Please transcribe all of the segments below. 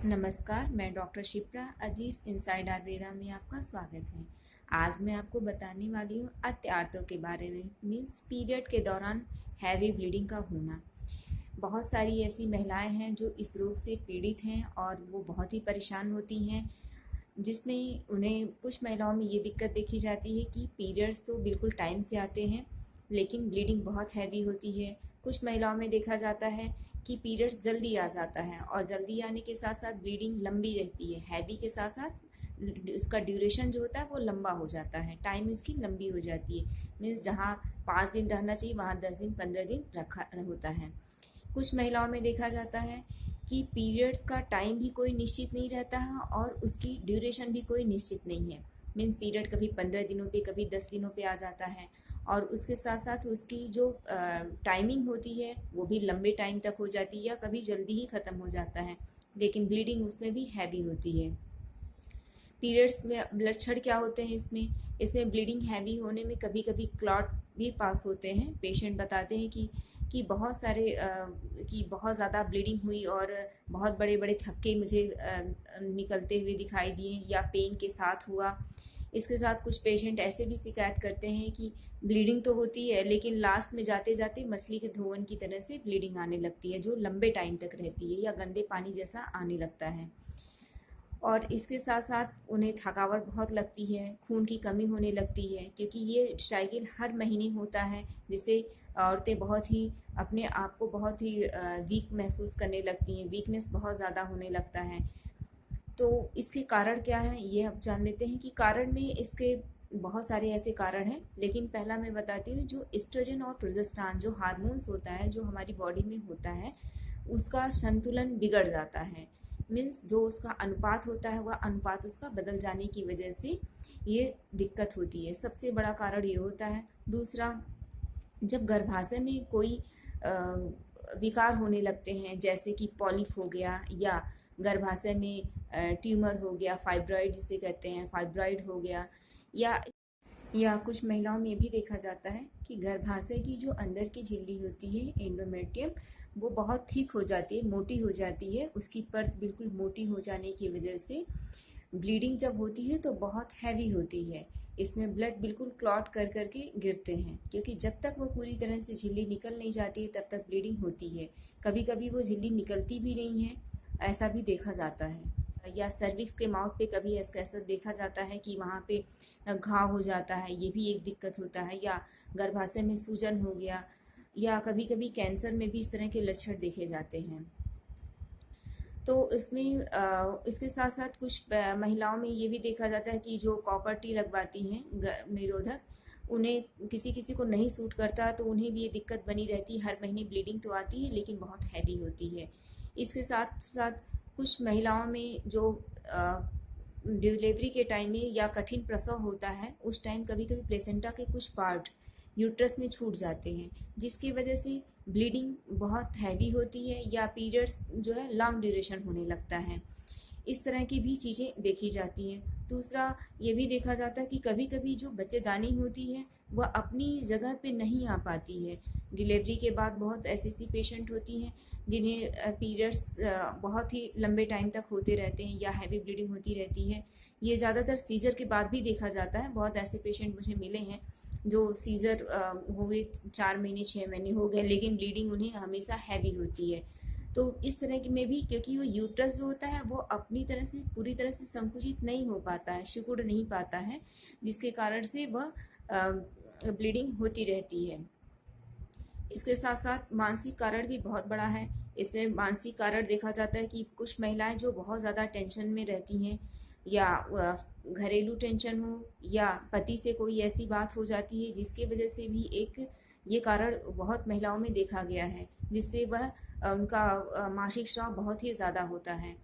नमस्कार, मैं डॉक्टर शिप्रा अजीज इनसाइड आयुर्वेदा में आपका स्वागत है। आज मैं आपको बताने वाली हूँ अत्यार्थों के बारे में, मीन्स पीरियड के दौरान हैवी ब्लीडिंग का होना। बहुत सारी ऐसी महिलाएं हैं जो इस रोग से पीड़ित हैं और वो बहुत ही परेशान होती हैं, जिसमें उन्हें कुछ महिलाओं में ये दिक्कत देखी जाती है कि पीरियड्स तो बिल्कुल टाइम से आते हैं लेकिन ब्लीडिंग बहुत हैवी होती है। कुछ महिलाओं में देखा जाता है कि पीरियड्स जल्दी आ जाता है और जल्दी आने के साथ साथ ब्लीडिंग लंबी रहती है, हैवी के साथ साथ उसका ड्यूरेशन जो होता है वो लंबा हो जाता है, टाइम इसकी लंबी हो जाती है। मीन्स जहाँ 5 दिन रहना चाहिए वहाँ 10 दिन 15 दिन रखा होता है। कुछ महिलाओं में देखा जाता है कि पीरियड्स का टाइम भी कोई निश्चित नहीं रहता है और उसकी ड्यूरेशन भी कोई निश्चित नहीं है। मीन्स पीरियड कभी 15 दिनों पे कभी 10 दिनों पे आ जाता है और उसके साथ साथ उसकी जो टाइमिंग होती है वो भी लंबे टाइम तक हो जाती है या कभी जल्दी ही ख़त्म हो जाता है, लेकिन ब्लीडिंग उसमें भी हैवी होती है। पीरियड्स में लक्षण क्या होते हैं इसमें इसमें ब्लीडिंग हैवी होने में कभी कभी क्लॉट भी पास होते हैं। पेशेंट बताते हैं कि बहुत सारे कि बहुत ज़्यादा ब्लीडिंग हुई और बहुत बड़े बड़े थक्के मुझे निकलते हुए दिखाई दिए या पेन के साथ हुआ। इसके साथ कुछ पेशेंट ऐसे भी शिकायत करते हैं कि ब्लीडिंग तो होती है लेकिन लास्ट में जाते जाते मछली के धोवन की तरह से ब्लीडिंग आने लगती है जो लंबे टाइम तक रहती है या गंदे पानी जैसा आने लगता है। और इसके साथ साथ उन्हें थकावट बहुत लगती है, खून की कमी होने लगती है, क्योंकि ये साइकिल हर महीने होता है, जिससे औरतें बहुत ही अपने आप को बहुत ही वीक महसूस करने लगती हैं, वीकनेस बहुत ज़्यादा होने लगता है। तो इसके कारण क्या है ये अब जान लेते हैं कि कारण में इसके बहुत सारे ऐसे कारण हैं, लेकिन पहला मैं बताती हूँ जो एस्ट्रोजन और प्रोजेस्टेरोन जो हार्मोन्स होता है जो हमारी बॉडी में होता है उसका संतुलन बिगड़ जाता है। मीन्स जो उसका अनुपात होता है वह अनुपात उसका बदल जाने की वजह से ये दिक्कत होती है, सबसे बड़ा कारण ये होता है। दूसरा, जब गर्भाशय में कोई विकार होने लगते हैं जैसे कि पॉलिप हो गया या गर्भाशय में ट्यूमर हो गया, फाइब्रॉइड जिसे कहते हैं, फाइब्रॉइड हो गया, या कुछ महिलाओं में भी देखा जाता है कि गर्भाशय की जो अंदर की झिल्ली होती है एंडोमेट्रियम वो बहुत थिक हो जाती है, मोटी हो जाती है, उसकी परत बिल्कुल मोटी हो जाने की वजह से ब्लीडिंग जब होती है तो बहुत हैवी होती है। इसमें ब्लड बिल्कुल क्लॉट कर करके गिरते हैं, क्योंकि जब तक वो पूरी तरह से झिल्ली निकल नहीं जाती है तब तक ब्लीडिंग होती है। कभी कभी वो झिल्ली निकलती भी नहीं है, ऐसा भी देखा जाता है। या सर्विक्स के माउथ पे कभी ऐसा देखा जाता है कि वहाँ पे घाव हो जाता है, ये भी एक दिक्कत होता है। या गर्भाशय में सूजन हो गया, या कभी कभी कैंसर में भी इस तरह के लक्षण देखे जाते हैं। तो इसमें इसके साथ साथ कुछ महिलाओं में ये भी देखा जाता है कि जो कॉपर टी लगवाती हैं निरोधक, उन्हें किसी किसी को नहीं सूट करता तो उन्हें भी ये दिक्कत बनी रहती है, हर महीने ब्लीडिंग तो आती है लेकिन बहुत हैवी होती है। इसके साथ साथ कुछ महिलाओं में जो डिलीवरी के टाइम में या कठिन प्रसव होता है उस टाइम कभी कभी प्लेसेंटा के कुछ पार्ट यूट्रस में छूट जाते हैं, जिसकी वजह से ब्लीडिंग बहुत हैवी होती है या पीरियड्स जो है लॉन्ग ड्यूरेशन होने लगता है। इस तरह की भी चीज़ें देखी जाती हैं। दूसरा, ये भी देखा जाता है कि कभी कभी जो बच्चेदानी होती है वह अपनी जगह पे नहीं आ पाती है। डिलीवरी के बाद बहुत ऐसी पेशेंट होती हैं जिन्हें पीरियड्स बहुत ही लंबे टाइम तक होते रहते हैं या हैवी ब्लीडिंग होती रहती है। ये ज़्यादातर सीजर के बाद भी देखा जाता है। बहुत ऐसे पेशेंट मुझे मिले हैं जो सीजर हुए 4 महीने 6 महीने हो गए लेकिन ब्लीडिंग उन्हें हमेशा हैवी होती है। तो इस तरह की में भी, क्योंकि वो यूट्रस जो होता है वो अपनी तरह से पूरी तरह से संकुचित नहीं हो पाता है, सिकुड़ नहीं पाता है, जिसके कारण से वह ब्लीडिंग होती रहती है। इसके साथ साथ मानसिक कारण भी बहुत बड़ा है। इसमें मानसिक कारण देखा जाता है कि कुछ महिलाएं जो बहुत ज़्यादा टेंशन में रहती हैं या घरेलू टेंशन हो या पति से कोई ऐसी बात हो जाती है जिसकी वजह से भी एक ये कारण बहुत महिलाओं में देखा गया है, जिससे वह उनका मासिक स्राव बहुत ही ज़्यादा होता है।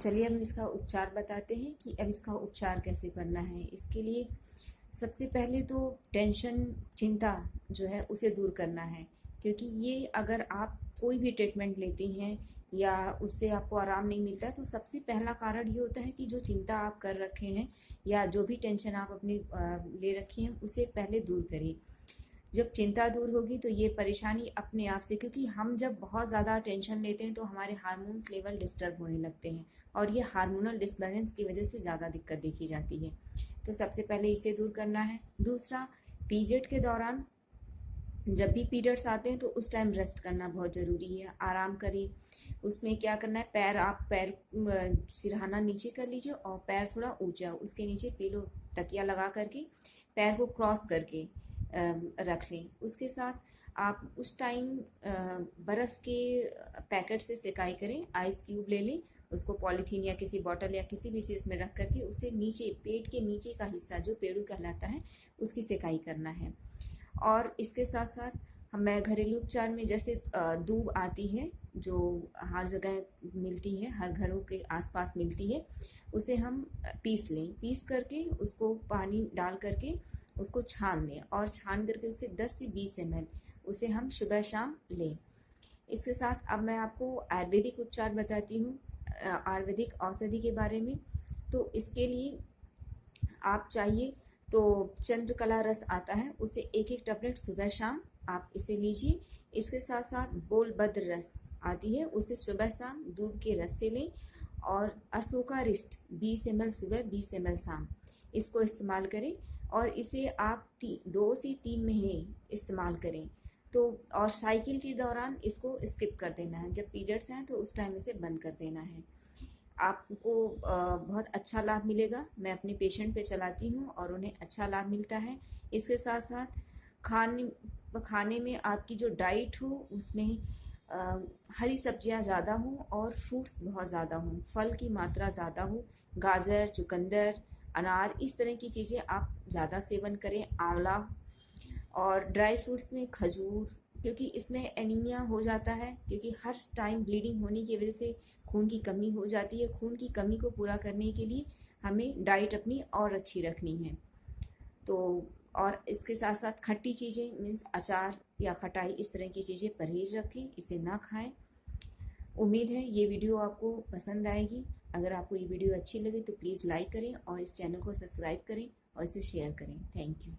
चलिए अब हम इसका उपचार बताते हैं कि अब इसका उपचार कैसे करना है। इसके लिए सबसे पहले तो टेंशन, चिंता जो है उसे दूर करना है, क्योंकि ये अगर आप कोई भी ट्रीटमेंट लेती हैं या उससे आपको आराम नहीं मिलता है तो सबसे पहला कारण ये होता है कि जो चिंता आप कर रखे हैं या जो भी टेंशन आप अपनी ले रखी हैं उसे पहले दूर करें। जब चिंता दूर होगी तो ये परेशानी अपने आप से, क्योंकि हम जब बहुत ज़्यादा टेंशन लेते हैं तो हमारे हार्मोन्स लेवल डिस्टर्ब होने लगते हैं और ये हार्मोनल डिसबैलेंस की वजह से ज़्यादा दिक्कत देखी जाती है। तो सबसे पहले इसे दूर करना है। दूसरा, पीरियड के दौरान जब भी पीरियड्स आते हैं तो उस टाइम रेस्ट करना बहुत ज़रूरी है, आराम करिए। उसमें क्या करना है, पैर सिरहाना नीचे कर लीजिए और पैर थोड़ा ऊंचा, उसके नीचे पीलो तकिया लगा करके पैर को क्रॉस करके रख लें। उसके साथ आप उस टाइम बर्फ़ के पैकेट से सेकाई करें, आइस क्यूब ले लें, उसको पॉलीथीन या किसी बॉटल या किसी भी चीज़ में रख करके उसे नीचे, पेट के नीचे का हिस्सा जो पेड़ू कहलाता है, उसकी सेकाई करना है। और इसके साथ साथ मैं घरेलू उपचार में जैसे दूब आती है जो हर जगह मिलती है, हर घरों के आसपास मिलती है, उसे हम पीस लें, पीस करके उसको पानी डाल करके उसको छान लें और छान करके उससे 10 से 20 ml उसे हम सुबह शाम लें। इसके साथ अब मैं आपको आयुर्वेदिक उपचार बताती हूँ, आयुर्वेदिक औषधि के बारे में। तो इसके लिए आप चाहिए तो चंद्रकला रस आता है, उसे एक एक टैबलेट सुबह शाम आप इसे लीजिए। इसके साथ साथ बोलभद्र रस आती है, उसे सुबह शाम दूध के रस से लें। और अशोकारिष्ट 20 ml सुबह 20 ml शाम, इसको इस्तेमाल करें और इसे आप 2 से 3 महीने इस्तेमाल करें। तो और साइकिल के दौरान इसको स्किप कर देना है, जब पीरियड्स हैं तो उस टाइम इसे बंद कर देना है। आपको बहुत अच्छा लाभ मिलेगा। मैं अपने पेशेंट पे चलाती हूँ और उन्हें अच्छा लाभ मिलता है। इसके साथ साथ खाने में आपकी जो डाइट हो उसमें हरी सब्जियाँ ज़्यादा हों और फ्रूट्स बहुत ज़्यादा हों, फल की मात्रा ज़्यादा हो, गाजर, चुकंदर, अनार, इस तरह की चीज़ें आप ज़्यादा सेवन करें। आंवला और ड्राई फ्रूट्स में खजूर, क्योंकि इसमें एनीमिया हो जाता है, क्योंकि हर टाइम ब्लीडिंग होने की वजह से खून की कमी हो जाती है। खून की कमी को पूरा करने के लिए हमें डाइट अपनी और अच्छी रखनी है। तो और इसके साथ साथ खट्टी चीज़ें मीन्स अचार या खटाई, इस तरह की चीज़ें परहेज रखें, इसे ना खाएं। उम्मीद है ये वीडियो आपको पसंद आएगी। अगर आपको ये वीडियो अच्छी लगे तो प्लीज़ लाइक करें और इस चैनल को सब्सक्राइब करें और इसे शेयर करें। Thank you.